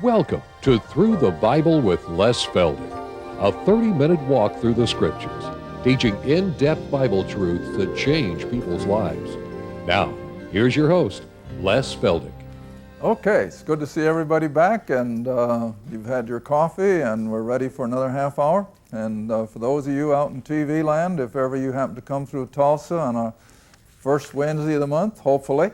Welcome to Through the Bible with Les Feldick, a 30-minute walk through the Scriptures, teaching in-depth Bible truths that change people's lives. Now, here's your host, Les Feldick. Okay, it's good to see everybody back, and you've had your coffee, and we're ready for another half hour. And for those of you out in TV land, if ever you happen to come through Tulsa on our first Wednesday of the month, hopefully,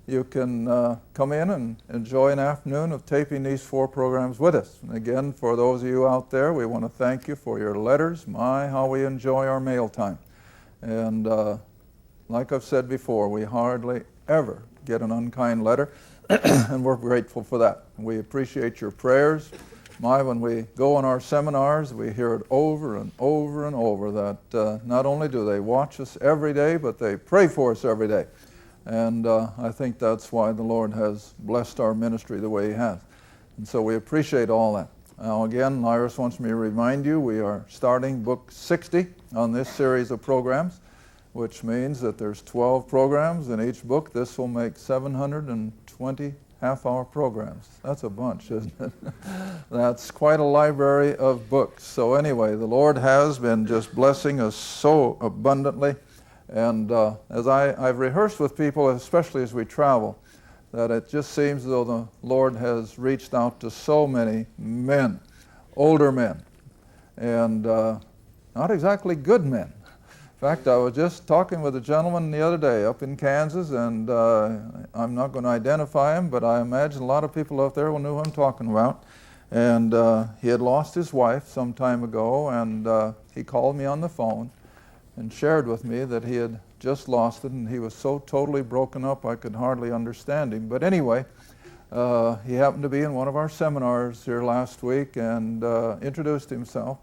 you can come in and enjoy an afternoon of taping these 4 programs with us. And again, for those of you out there, we want to thank you for your letters. My, how we enjoy our mail time. And like I've said before, we hardly ever get an unkind letter, and we're grateful for that. We appreciate your prayers. My, when we go on our seminars, we hear it over and over and over that not only do they watch us every day, but they pray for us every day. And I think that's why the Lord has blessed our ministry the way He has. And so we appreciate all that. Now again, Iris wants me to remind you, we are starting book 60 on this series of programs, which means that there's 12 programs in each book. This will make 720 half-hour programs. That's a bunch, isn't it? That's quite a library of books. So anyway, the Lord has been just blessing us so abundantly. And as I've rehearsed with people, especially as we travel, that it just seems as though the Lord has reached out to so many men, older men, and not exactly good men. In fact, I was just talking with a gentleman the other day up in Kansas, and I'm not going to identify him, but I imagine a lot of people out there will know who I'm talking about. And he had lost his wife some time ago, and he called me on the phone and shared with me that he had just lost it, and he was so totally broken up I could hardly understand him. But anyway, he happened to be in one of our seminars here last week and introduced himself,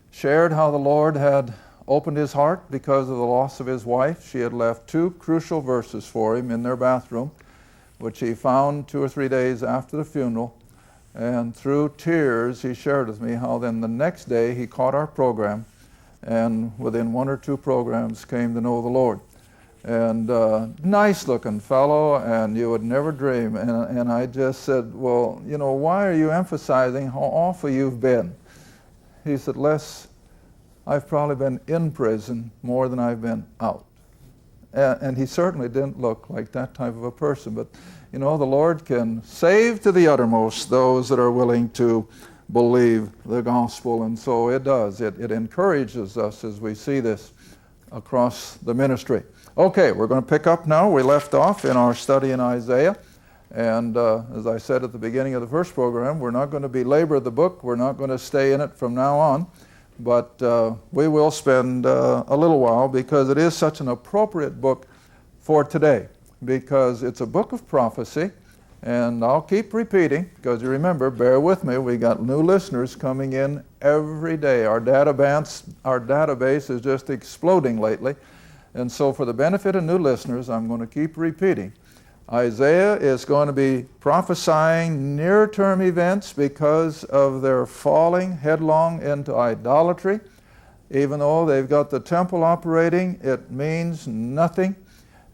shared how the Lord had opened his heart because of the loss of his wife. She had left 2 crucial verses for him in their bathroom, which he found 2 or 3 days after the funeral. And through tears, he shared with me how then the next day he caught our program, and within 1 or 2 programs came to know the Lord. And nice looking fellow, and you would never dream. And I just said, well, you know, why are you emphasizing how awful you've been? He said, Les, I've probably been in prison more than I've been out. And he certainly didn't look like that type of a person. But, you know, the Lord can save to the uttermost those that are willing to believe the gospel, and so it does. It encourages us as we see this across the ministry. Okay, we're going to pick up now. We left off in our study in Isaiah, and as I said at the beginning of the first program, we're not going to belabor the book. We're not going to stay in it from now on, but we will spend a little while because it is such an appropriate book for today, because it's a book of prophecy. And I'll keep repeating, because you remember, bear with me, we got new listeners coming in every day. Our database is just exploding lately. And so for the benefit of new listeners, I'm going to keep repeating. Isaiah is going to be prophesying near-term events because of their falling headlong into idolatry. Even though they've got the temple operating, it means nothing.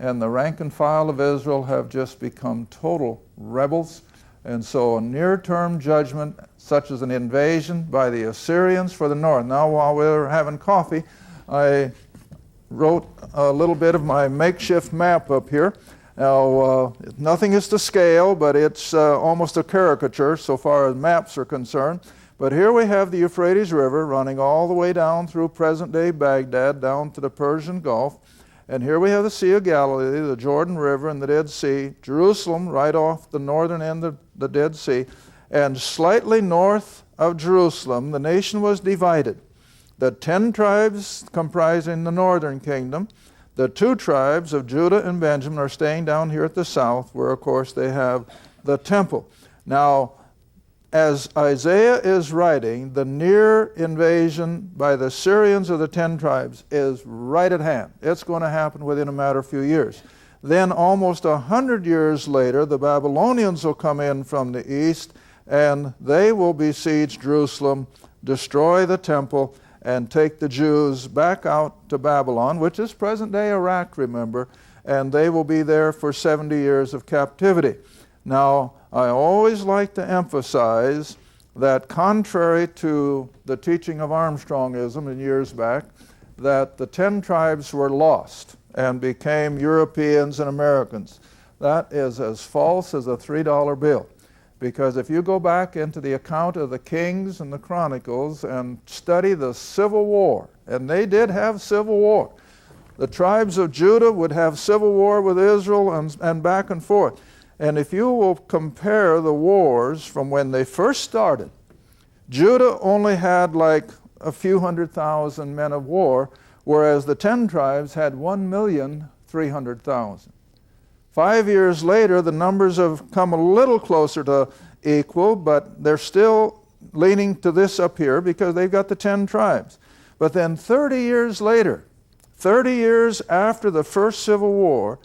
And the rank and file of Israel have just become total rebels. And so a near-term judgment, such as an invasion by the Assyrians for the north. Now, while we were having coffee, I wrote a little bit of my makeshift map up here. Now, nothing is to scale, but it's almost a caricature so far as maps are concerned. But here we have the Euphrates River running all the way down through present-day Baghdad, down to the Persian Gulf. And here we have the Sea of Galilee, the Jordan River, and the Dead Sea. Jerusalem, right off the northern end of the Dead Sea. And slightly north of Jerusalem, the nation was divided. The 10 tribes comprising the northern kingdom, the 2 tribes of Judah and Benjamin are staying down here at the south, where, of course, they have the temple. Now, as Isaiah is writing, the near invasion by the Assyrians of the 10 tribes is right at hand. It's going to happen within a matter of few years. Then almost 100 years later, the Babylonians will come in from the east, and they will besiege Jerusalem, destroy the temple, and take the Jews back out to Babylon, which is present-day Iraq, remember, and they will be there for 70 years of captivity. Now, I always like to emphasize that contrary to the teaching of Armstrongism in years back, that the 10 tribes were lost and became Europeans and Americans. That is as false as a $3 bill. Because if you go back into the account of the Kings and the Chronicles and study the Civil War, and they did have civil war. The tribes of Judah would have civil war with Israel and back and forth. And if you will compare the wars from when they first started, Judah only had like a few 100,000 men of war, whereas the 10 tribes had 1,300,000. 5 years later, the numbers have come a little closer to equal, but they're still leaning to this up here because they've got the 10 tribes. But then 30 years later, 30 years after the first Civil War,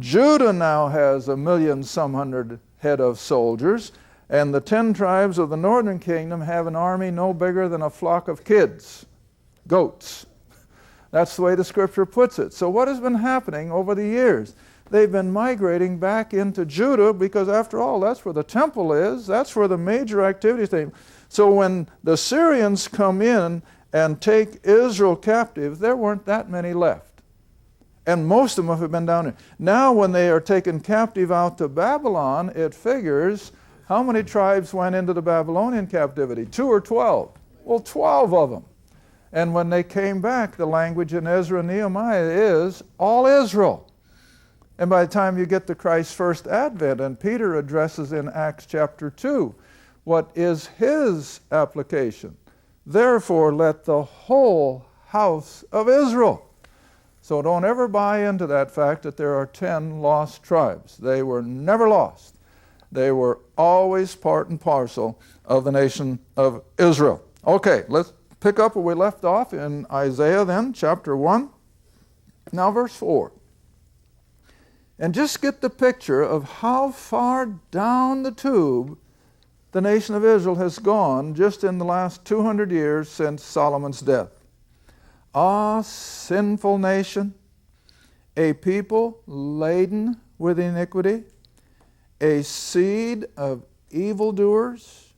Judah now has 1,000,000 head of soldiers, and the 10 tribes of the northern kingdom have an army no bigger than a flock of kids, goats. That's the way the scripture puts it. So what has been happening over the years? They've been migrating back into Judah because, after all, that's where the temple is. That's where the major activities are. So when the Assyrians come in and take Israel captive, there weren't that many left. And most of them have been down here. Now when they are taken captive out to Babylon, it figures how many tribes went into the Babylonian captivity? 2 or 12? Well, 12 of them. And when they came back, the language in Ezra and Nehemiah is all Israel. And by the time you get to Christ's first advent, and Peter addresses in Acts chapter 2, what is his application? Therefore, let the whole house of Israel. So don't ever buy into that fact that there are 10 lost tribes. They were never lost. They were always part and parcel of the nation of Israel. Okay, let's pick up where we left off in Isaiah then, chapter 1. Now verse 4. And just get the picture of how far down the tube the nation of Israel has gone just in the last 200 years since Solomon's death. Ah, sinful nation, a people laden with iniquity, a seed of evildoers,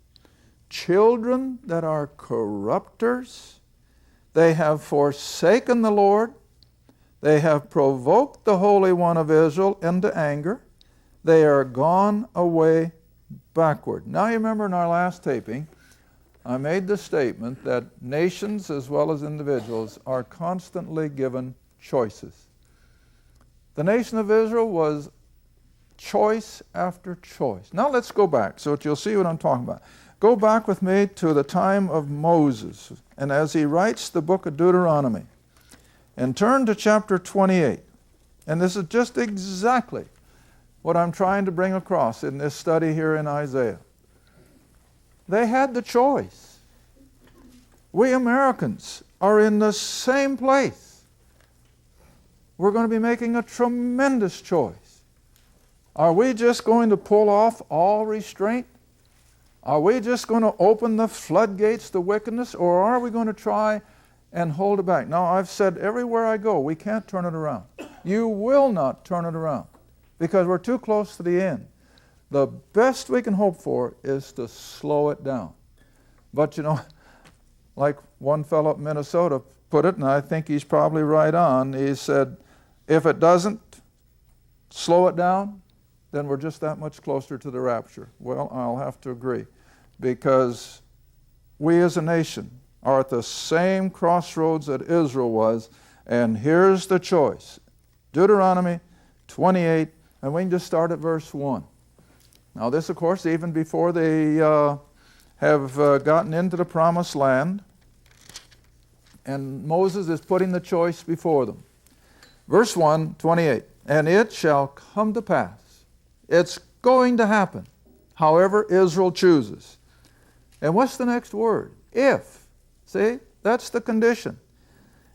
children that are corrupters. They have forsaken the Lord. They have provoked the Holy One of Israel into anger. They are gone away backward. Now you remember in our last taping, I made the statement that nations as well as individuals are constantly given choices. The nation of Israel was choice after choice. Now let's go back so that you'll see what I'm talking about. Go back with me to the time of Moses, and as he writes the book of Deuteronomy, and turn to chapter 28. And this is just exactly what I'm trying to bring across in this study here in Isaiah. They had the choice. We Americans are in the same place. We're going to be making a tremendous choice. Are we just going to pull off all restraint? Are we just going to open the floodgates to wickedness, or are we going to try and hold it back? Now, I've said everywhere I go, we can't turn it around. You will not turn it around because we're too close to the end. The best we can hope for is to slow it down. But you know, like one fellow at Minnesota put it, and I think he's probably right on, he said, if it doesn't slow it down, then we're just that much closer to the rapture. Well, I'll have to agree, because we as a nation are at the same crossroads that Israel was, and here's the choice. Deuteronomy 28, and we can just start at verse 1. Now this, of course, even before they have gotten into the promised land, and Moses is putting the choice before them. Verse 1, 28, and it shall come to pass. It's going to happen, however Israel chooses. And what's the next word? If. See, that's the condition.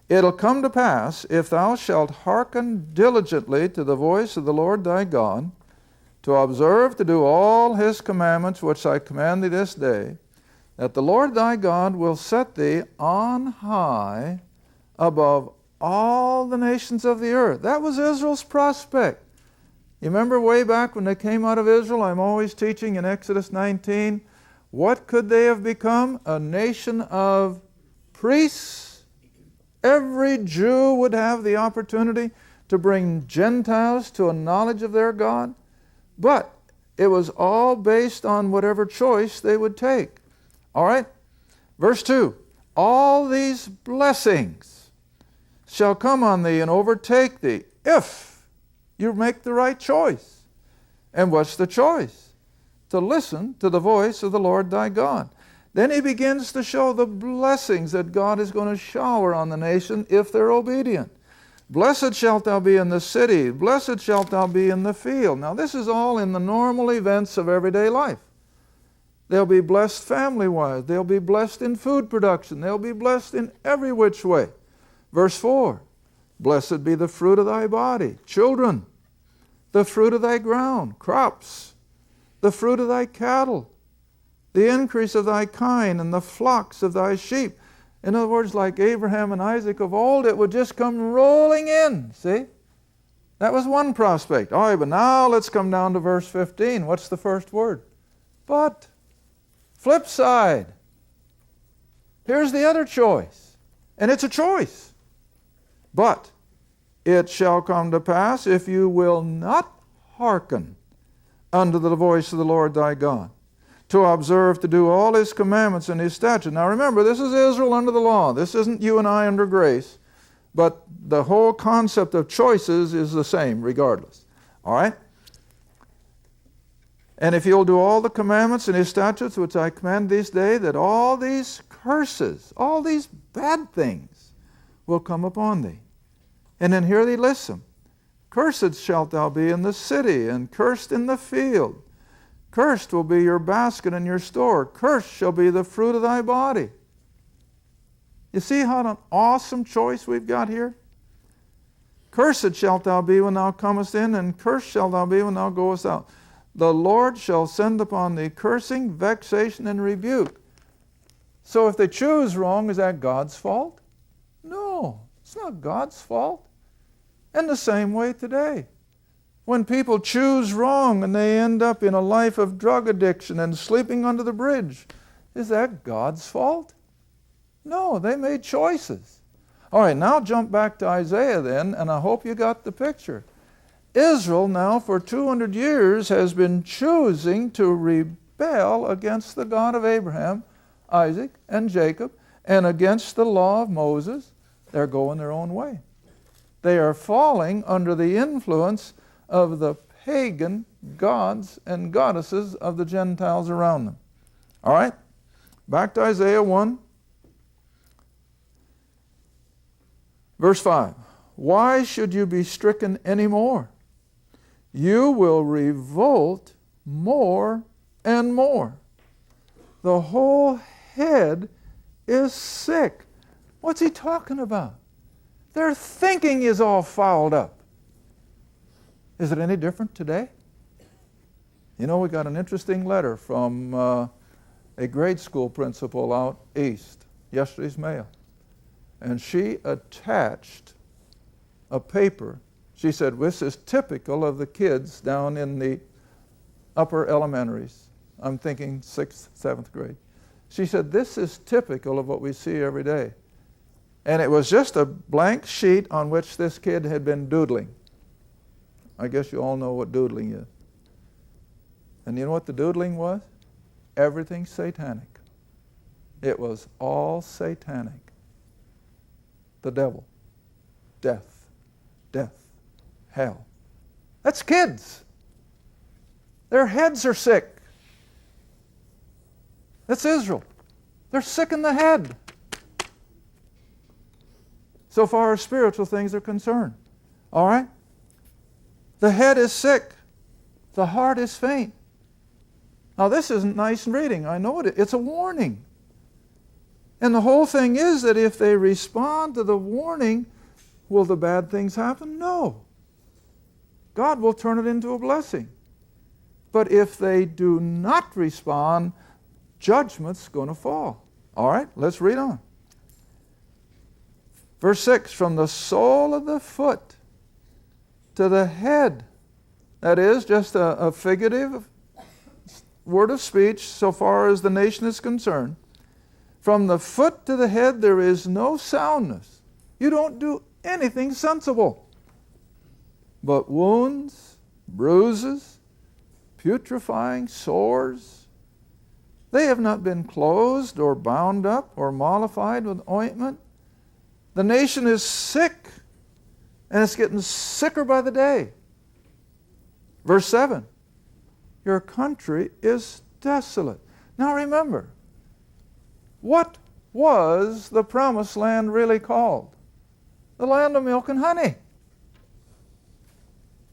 It'll come to pass, if thou shalt hearken diligently to the voice of the Lord thy God, to observe to do all his commandments which I command thee this day, that the Lord thy God will set thee on high above all the nations of the earth. That was Israel's prospect. You remember way back when they came out of Israel, I'm always teaching in Exodus 19, what could they have become? A nation of priests. Every Jew would have the opportunity to bring Gentiles to a knowledge of their God. But it was all based on whatever choice they would take. All right? Verse 2, all these blessings shall come on thee and overtake thee if you make the right choice. And what's the choice? To listen to the voice of the Lord thy God. Then he begins to show the blessings that God is going to shower on the nation if they're obedient. Blessed shalt thou be in the city, blessed shalt thou be in the field. Now this is all in the normal events of everyday life. They'll be blessed family-wise, they'll be blessed in food production, they'll be blessed in every which way. Verse 4, blessed be the fruit of thy body, children, the fruit of thy ground, crops, the fruit of thy cattle, the increase of thy kine, and the flocks of thy sheep. In other words, like Abraham and Isaac of old, it would just come rolling in, see? That was one prospect. All right, but now let's come down to verse 15. What's the first word? But. Flip side. Here's the other choice. And it's a choice. But it shall come to pass, if you will not hearken unto the voice of the Lord thy God, to observe to do all his commandments and his statutes. Now remember, this is Israel under the law. This isn't you and I under grace. But the whole concept of choices is the same regardless. All right? And if you'll do all the commandments and his statutes which I command this day, that all these curses, all these bad things will come upon thee. And then here he lists them. Cursed shalt thou be in the city, and cursed in the field. Cursed will be your basket and your store. Cursed shall be the fruit of thy body. You see how an awesome choice we've got here? Cursed shalt thou be when thou comest in, and cursed shalt thou be when thou goest out. The Lord shall send upon thee cursing, vexation, and rebuke. So if they choose wrong, is that God's fault? No, it's not God's fault. In the same way today. When people choose wrong and they end up in a life of drug addiction and sleeping under the bridge, is that God's fault? No, they made choices. All right, now jump back to Isaiah then, and I hope you got the picture. Israel now for 200 years has been choosing to rebel against the God of Abraham, Isaac, and Jacob, and against the law of Moses. They're going their own way. They are falling under the influence of the pagan gods and goddesses of the Gentiles around them. All right, back to Isaiah 1. Verse 5. Why should you be stricken any more? You will revolt more and more. The whole head is sick. What's he talking about? Their thinking is all fouled up. Is it any different today? You know, we got an interesting letter from a grade school principal out east, yesterday's mail. And she attached a paper. She said, this is typical of the kids down in the upper elementaries. I'm thinking 6th, 7th grade. She said, this is typical of what we see every day. And it was just a blank sheet on which this kid had been doodling. I guess you all know what doodling is. And you know what the doodling was? Everything satanic. It was all satanic. The devil, death, hell. That's kids. Their heads are sick. That's Israel. They're sick in the head. So far as spiritual things are concerned. All right? The head is sick. The heart is faint. Now this isn't nice reading. I know it. It's a warning. And the whole thing is that if they respond to the warning, will the bad things happen? No. God will turn it into a blessing. But if they do not respond, judgment's going to fall. All right, let's read on. Verse 6, from the sole of the foot to the head That is just a figurative word of speech so far as the nation is concerned. From the foot to the head there is no soundness. You don't do anything sensible. But wounds, bruises, putrefying sores. They have not been closed or bound up or mollified with ointment. The nation is sick, and it's getting sicker by the day. Verse 7, your country is desolate. Now remember, what was the promised land really called? The land of milk and honey.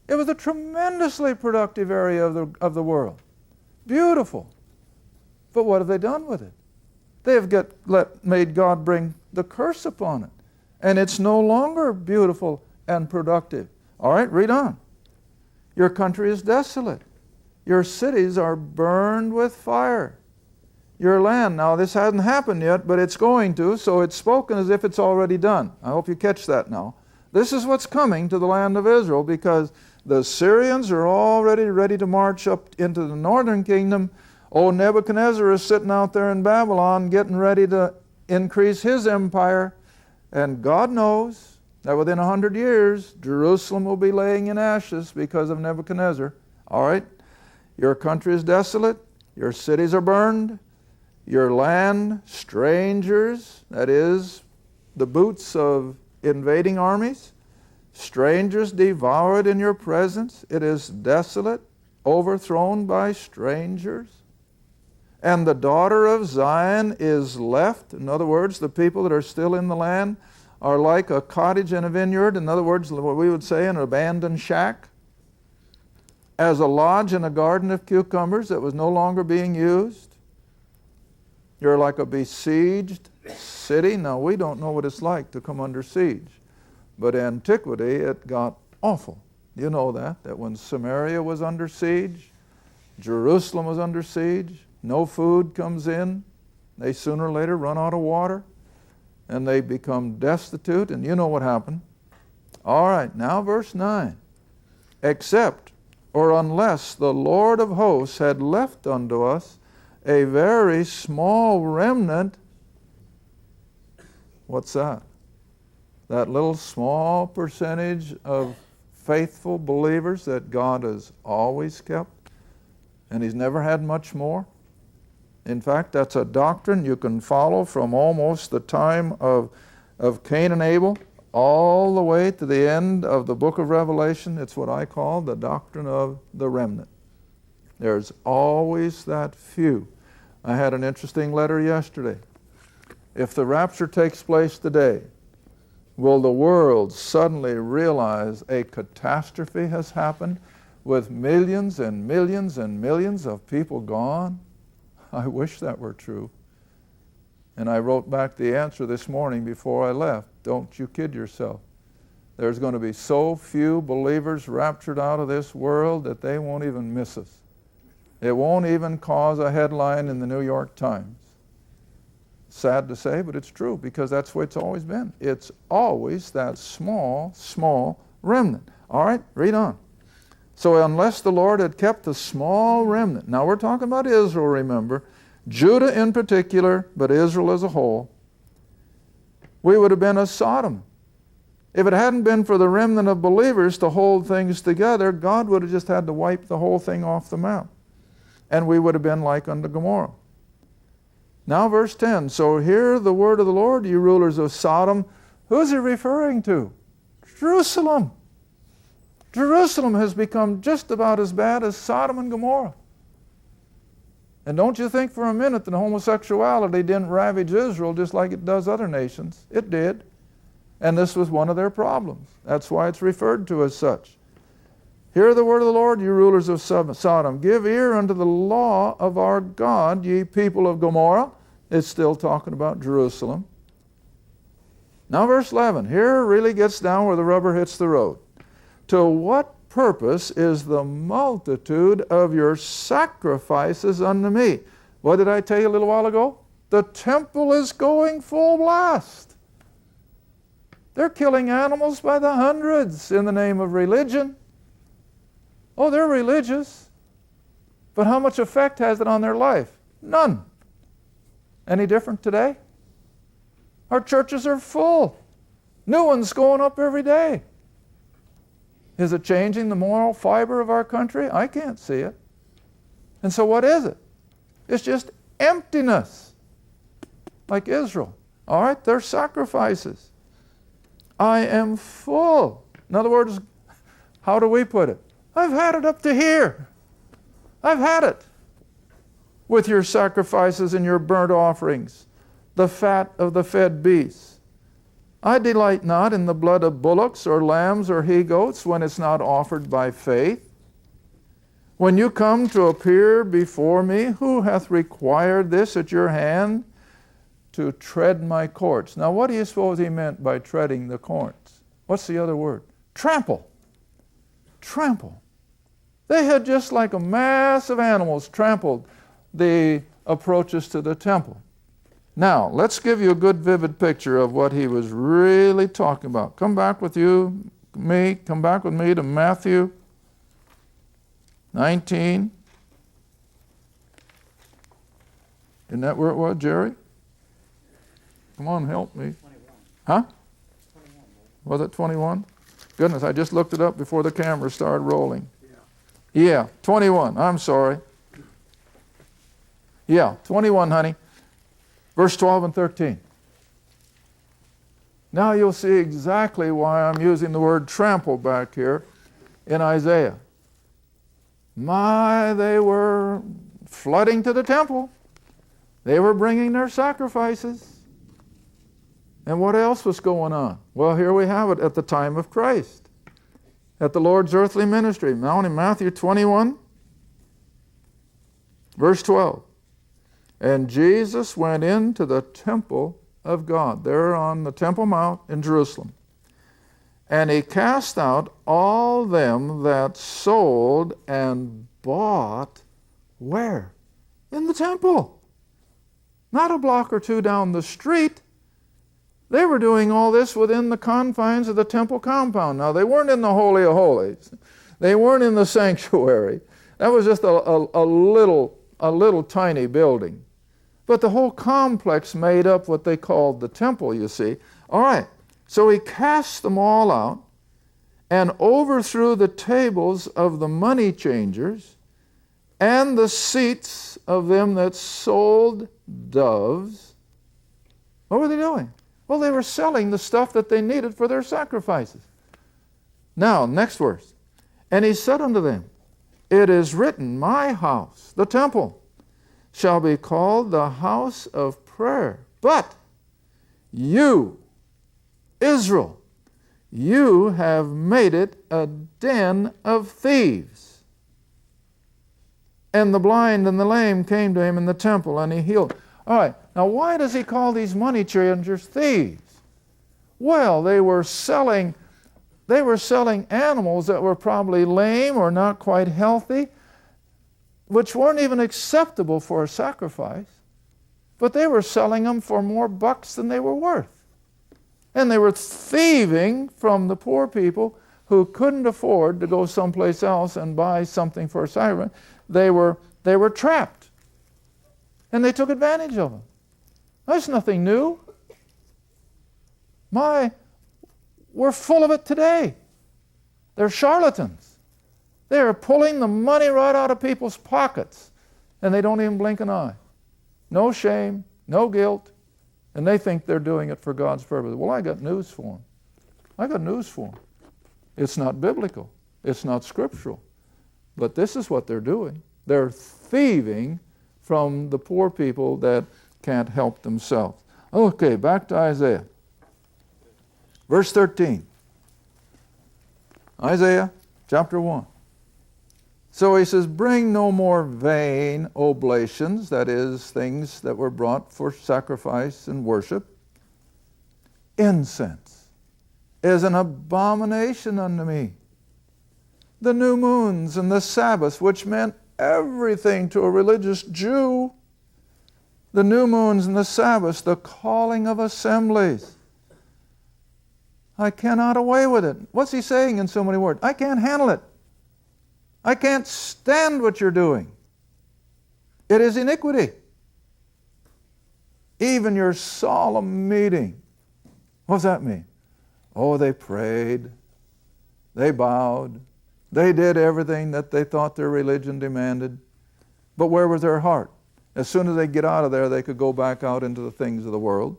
It was a tremendously productive area of the world. Beautiful. But what have they done with it? They have made God bring the curse upon it. And it's no longer beautiful and productive. All right, read on. Your country is desolate. Your cities are burned with fire. Your land, now this hasn't happened yet, but it's going to, so it's spoken as if it's already done. I hope you catch that now. This is what's coming to the land of Israel, because the Assyrians are already ready to march up into the northern kingdom. Old Nebuchadnezzar is sitting out there in Babylon getting ready to increase his empire. And God knows that within 100 years, Jerusalem will be laying in ashes because of Nebuchadnezzar. All right? Your country is desolate. Your cities are burned. Your land, strangers, that is, the boots of invading armies. Strangers devour it in your presence. It is desolate, overthrown by strangers. And the daughter of Zion is left. In other words, the people that are still in the land are like a cottage in a vineyard. In other words, what we would say an abandoned shack. As a lodge in a garden of cucumbers that was no longer being used. You're like a besieged city. Now, we don't know what it's like to come under siege. But in antiquity, it got awful. You know that when Samaria was under siege, Jerusalem was under siege, no food comes in, they sooner or later run out of water, and they become destitute, and you know what happened. All right, now verse 9. Except, or unless the Lord of hosts had left unto us a very small remnant. What's that? That little small percentage of faithful believers that God has always kept, and He's never had much more. In fact, that's a doctrine you can follow from almost the time of Cain and Abel all the way to the end of the book of Revelation. It's what I call the doctrine of the remnant. There's always that few. I had an interesting letter yesterday. If the rapture takes place today, will the world suddenly realize a catastrophe has happened with millions and millions and millions of people gone? I wish that were true. And I wrote back the answer this morning before I left. Don't you kid yourself. There's going to be so few believers raptured out of this world that they won't even miss us. It won't even cause a headline in the New York Times. Sad to say, but it's true, because that's what it's always been. It's always that small, small remnant. All right, read on. So unless the Lord had kept the small remnant, now we're talking about Israel, remember, Judah in particular, but Israel as a whole, we would have been as Sodom. If it hadn't been for the remnant of believers to hold things together, God would have just had to wipe the whole thing off the map. And we would have been like unto Gomorrah. Now verse 10, so hear the word of the Lord, you rulers of Sodom. Who's he referring to? Jerusalem. Jerusalem has become just about as bad as Sodom and Gomorrah. And don't you think for a minute that homosexuality didn't ravage Israel just like it does other nations. It did. And this was one of their problems. That's why it's referred to as such. Hear the word of the Lord, you rulers of Sodom. Give ear unto the law of our God, ye people of Gomorrah. It's still talking about Jerusalem. Now verse 11. Here really gets down where the rubber hits the road. To what purpose is the multitude of your sacrifices unto me? What did I tell you a little while ago? The temple is going full blast. They're killing animals by the hundreds in the name of religion. Oh, they're religious. But how much effect has it on their life? None. Any different today? Our churches are full. New ones going up every day. Is it changing the moral fiber of our country? I can't see it. And so what is it? It's just emptiness, like Israel. All right, they're sacrifices. I am full. In other words, how do we put it? I've had it up to here. I've had it with your sacrifices and your burnt offerings, the fat of the fed beasts. I delight not in the blood of bullocks or lambs or he-goats when it's not offered by faith. When you come to appear before me, who hath required this at your hand to tread my courts? Now, what do you suppose he meant by treading the courts? What's the other word? Trample. Trample. They had just like a mass of animals trampled the approaches to the temple. Now, let's give you a good vivid picture of what he was really talking about. Come back with me to Matthew 19. Isn't that where it was, Jerry? Come on, help me. 21. Huh? 21. Was it 21? Goodness, I just looked it up before the camera started rolling. Yeah. Yeah, 21. I'm sorry. Yeah, 21, honey. Verse 12 and 13. Now you'll see exactly why I'm using the word trample back here in Isaiah. They were flooding to the temple. They were bringing their sacrifices. And what else was going on? Well, here we have it at the time of Christ, at the Lord's earthly ministry. Now in Matthew 21, verse 12. And Jesus went into the temple of God, there on the Temple Mount in Jerusalem. And he cast out all them that sold and bought, where? In the temple. Not a block or two down the street. They were doing all this within the confines of the temple compound. Now, they weren't in the Holy of Holies. They weren't in the sanctuary. That was just a little tiny building. But the whole complex made up what they called the temple, you see. All right, so he cast them all out and overthrew the tables of the money changers and the seats of them that sold doves. What were they doing? Well, they were selling the stuff that they needed for their sacrifices. Now, next verse. And he said unto them, It is written, My house, the temple, shall be called the house of prayer. But you, Israel, you have made it a den of thieves. And the blind and the lame came to him in the temple, and he healed. All right, now why does he call these money changers thieves? Well, they were selling animals that were probably lame or not quite healthy, which weren't even acceptable for a sacrifice, but they were selling them for more bucks than they were worth. And they were thieving from the poor people who couldn't afford to go someplace else and buy something for a sacrifice. They were trapped, and they took advantage of them. That's nothing new. We're full of it today. They're charlatans. They are pulling the money right out of people's pockets, and they don't even blink an eye. No shame, no guilt, and they think they're doing it for God's purpose. Well, I got news for them. It's not biblical. It's not scriptural. But this is what they're doing. They're thieving from the poor people that can't help themselves. Okay, back to Isaiah. Verse 13. Isaiah chapter 1. So he says, Bring no more vain oblations, that is, things that were brought for sacrifice and worship. Incense is an abomination unto me. The new moons and the Sabbaths, which meant everything to a religious Jew. The new moons and the Sabbaths, the calling of assemblies. I cannot away with it. What's he saying in so many words? I can't handle it. I can't stand what you're doing. It is iniquity. Even your solemn meeting. What does that mean? Oh, they prayed. They bowed. They did everything that they thought their religion demanded. But where was their heart? As soon as they get out of there, they could go back out into the things of the world.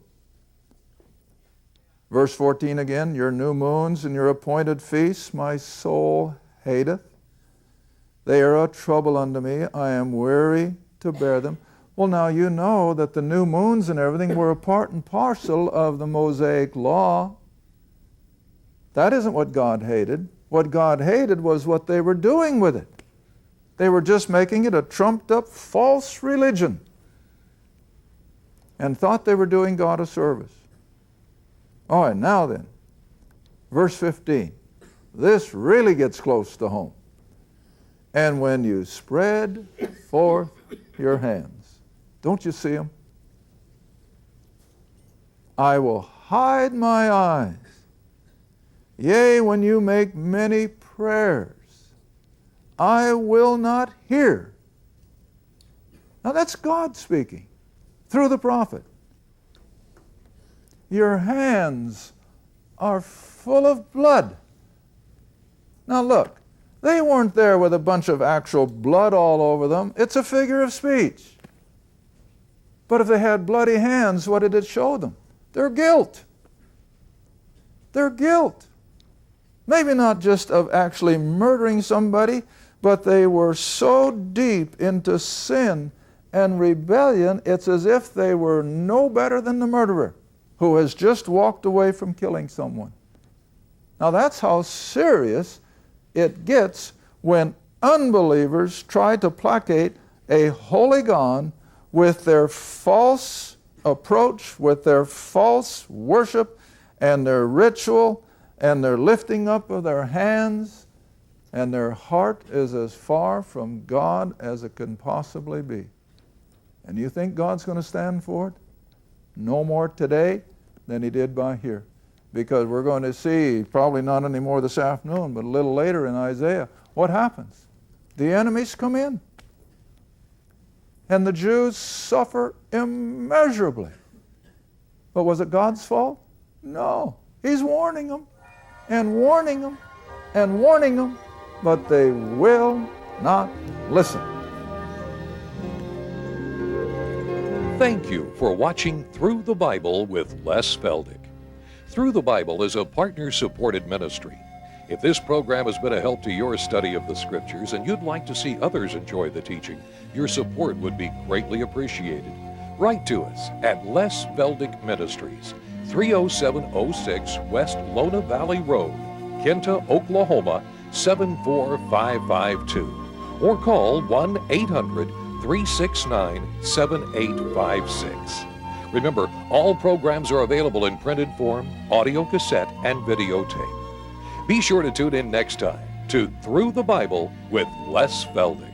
Verse 14 again, your new moons and your appointed feasts my soul hateth. They are a trouble unto me. I am weary to bear them. Well, now you know that the new moons and everything were a part and parcel of the Mosaic law. That isn't what God hated. What God hated was what they were doing with it. They were just making it a trumped-up false religion and thought they were doing God a service. All right, now then, verse 15. This really gets close to home. And when you spread forth your hands, don't you see them? I will hide my eyes. Yea, when you make many prayers, I will not hear. Now that's God speaking through the prophet. Your hands are full of blood. Now look, they weren't there with a bunch of actual blood all over them. It's a figure of speech. But if they had bloody hands, what did it show them? Their guilt. Their guilt. Maybe not just of actually murdering somebody, but they were so deep into sin and rebellion, it's as if they were no better than the murderer who has just walked away from killing someone. Now that's how serious it gets when unbelievers try to placate a holy God with their false approach, with their false worship and their ritual and their lifting up of their hands, and their heart is as far from God as it can possibly be. And you think God's going to stand for it? No more today than he did by here. Because we're going to see, probably not anymore this afternoon, but a little later in Isaiah, what happens? The enemies come in. And the Jews suffer immeasurably. But was it God's fault? No. He's warning them, and warning them, and warning them, but they will not listen. Thank you for watching Through the Bible with Les Feldick. Through the Bible is a partner-supported ministry. If this program has been a help to your study of the Scriptures and you'd like to see others enjoy the teaching, your support would be greatly appreciated. Write to us at Les Feldick Ministries, 30706 West Lona Valley Road, Kinta, Oklahoma, 74552, or call 1-800-369-7856. Remember, all programs are available in printed form, audio cassette, and videotape. Be sure to tune in next time to Through the Bible with Les Feldick.